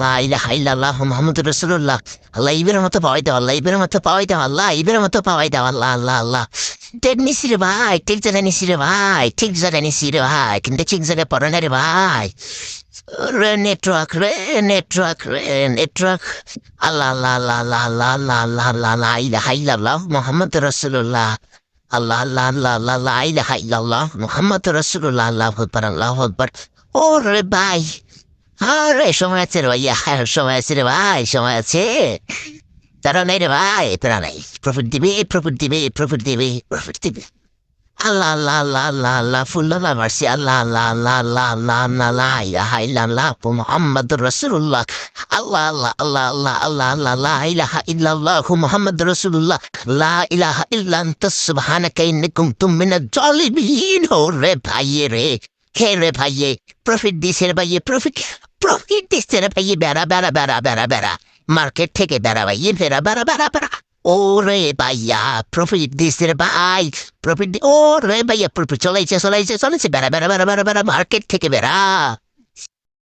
লা ইলাহা ইল্লাল্লাহ মুহাম্মাদুর রাসূলুল্লাহ। আল্লাহ ইবের মতো পাওয়াই দাও, আল্লাহ ইবের মতো পাওয়াই দাও, আল্লাহ ইবের মতো পাওয়াই দাও, আল্লাহ আল্লাহ আল্লাহ। টেট নিছি রে ভাই, ঠিক জায়গায় নিছি রে ভাই, ঠিক জায়গায় নিছি রে ভাই, কিন্তু ঠিক জায়গায় পড়ে না রে ভাই। নেটওয়ার্ক। আল্লাহ আল্লাহ আল্লাহ আল্লাহ আল্লাহ আল্লাহ আল্লাহ আল্লাহ লা ইলাহা ইল্লাল্লাহ মুহাম্মাদুর রাসূলুল্লাহ। আল্লাহ আল্লাহ আল্লাহ আল্লাহ লা ইলাহা ইল্লাল্লাহ মুহাম্মাদুর রাসূলুল্লাহ। আল্লাহু আকবার আল্লাহু আকবার। ওরে ভাই, আরে সময় আছে রে ভাইয়া, সময় আছে রে ভাই, সময় আছে। তারা নাই রে ভাই, তারা নাই। প্রফিট দিবে, প্রফিট দিবে, প্রফিট দিবে, প্রফিট দিবে। আল্লাহ আল্লাহ আল্লাহ আল্লাহ আল্লাহ ফুল্লাহ মারছি। আল্লাহ আল্লাহ আল্লাহ আল্লাহ আল্লাহ আল্লাহ লা ইলাহা ইল্লাল্লাহ মুহাম্মাদুর রাসূলুল্লাহ। আল্লাহ আল্লাহ আল্লাহ আল্লাহ আল্লাহ আল্লাহ লা ইলাহা ইল্লাল্লাহ মুহাম্মাদুর রাসূলুল্লাহ। লা ইলাহা ইল্লা আনতা সুবহানাকা ইন্নী কুনতু মিনাজ জালিমিন। ওরে ভাইয়ে রে, হে রে ভাইয়ে, প্রফিট দিছে রে ভাইয়ে, প্রফিট দিছে রে ভাইয়ে। বেড়া বেড়া বেড়া বেড়া বেড়া, মার্কেট থেকে বেড়া ভাইয়ে, বেড়া বেড়া বেড়া বেড়া। ওরে ভাইয়া, প্রফিট দিছে রে ভাই, প্রফিট। ওরে ভাইয়া, প্রফিট চলাইছে, বেড়া বেড়া বেড়া বেড়া বেড়া, মার্কেট থেকে বেড়া।